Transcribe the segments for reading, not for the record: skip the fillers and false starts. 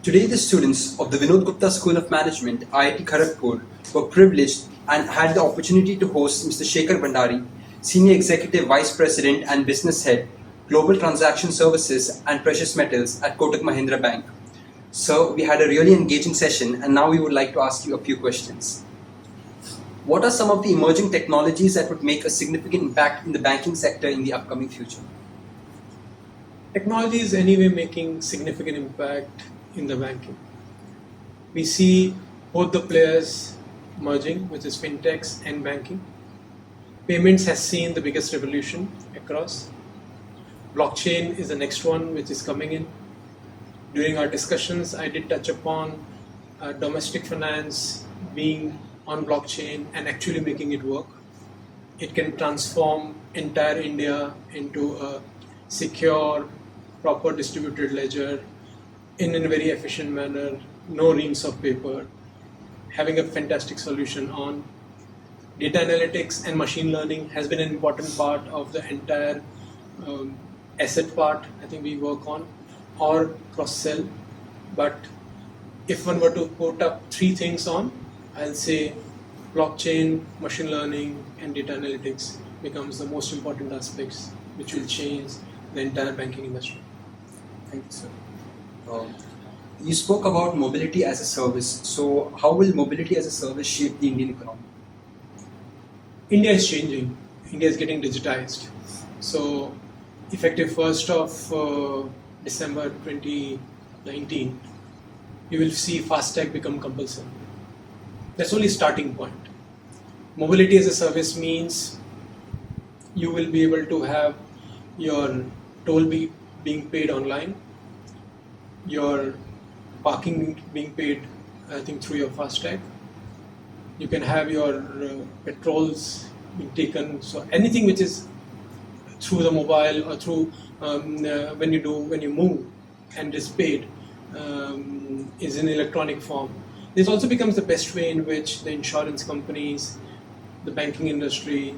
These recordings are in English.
Today, the students of the Vinod Gupta School of Management, IIT Kharagpur, were privileged and had the opportunity to host Mr. Shekhar Bhandari, Senior Executive Vice President and Business Head, Global Transaction Services and Precious Metals at Kotak Mahindra Bank. So, we had a really engaging session, and now we would like to ask you a few questions. What are some of the emerging technologies that would make a significant impact in the banking sector in the upcoming future? Technology is anyway making significant impact in the banking. We see both the players merging, which is fintechs and banking. Payments has seen the biggest revolution across. Blockchain is the next one which is coming in. During our discussions, I did touch upon domestic finance being on blockchain and actually making it work. It can transform entire India into a secure, proper distributed ledger in a very efficient manner, no reams of paper, having a fantastic solution on. Data analytics and machine learning has been an important part of the entire asset part I think we work on, or cross-sell. But if one were to put up three things on, I'll say blockchain, machine learning, and data analytics becomes the most important aspects which will change the entire banking industry. Thank you, sir. You spoke about mobility as a service. So, how will mobility as a service shape the Indian economy? India is changing. India is getting digitized. So, effective 1st of December 2019, you will see FASTag become compulsory. That's only starting point. Mobility as a service means you will be able to have your toll being paid online, your parking being paid, I think, through your FASTag. You can have your petrols being taken. So anything which is through the mobile or through when you move and is paid is in electronic form. This also becomes the best way in which the insurance companies, the banking industry,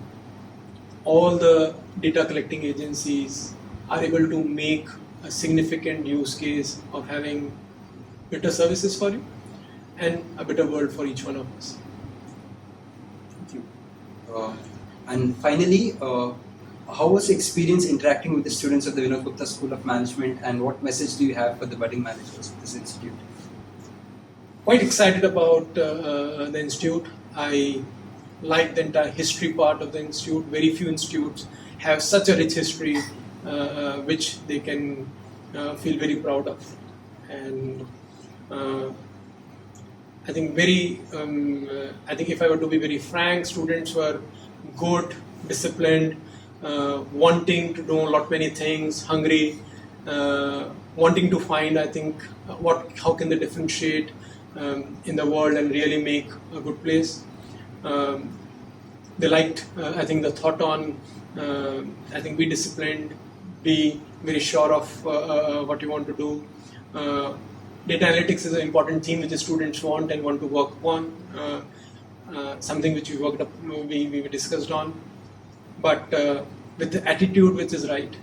all the data collecting agencies are able to make a significant use case of having better services for you and a better world for each one of us. Thank you. And finally, how was the experience interacting with the students of the Vinod Gupta School of Management, and what message do you have for the budding managers of this institute? Quite excited about the institute. I like the entire history part of the institute. Very few institutes have such a rich history which they can feel very proud of. And I think if I were to be very frank, students were good, disciplined, wanting to do many things, hungry, wanting to find, I think, how can they differentiate in the world and really make a good place. They liked, I think, the thought on, I think, be disciplined, be very sure of what you want to do. Data analytics is an important theme which the students want and want to work upon, something which we discussed on. But with the attitude which is right,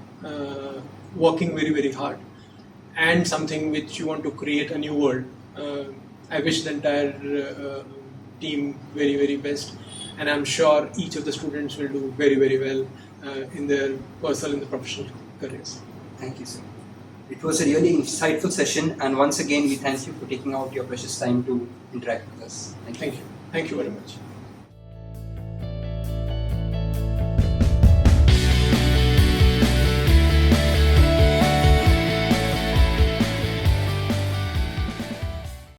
working very, very hard, and something which you want to create a new world. I wish the entire team very, very best, and I'm sure each of the students will do very, very well in their personal and the professional careers. Thank you, sir. It was a really insightful session, and once again, we thank you for taking out your precious time to interact with us. Thank you. Thank you very much.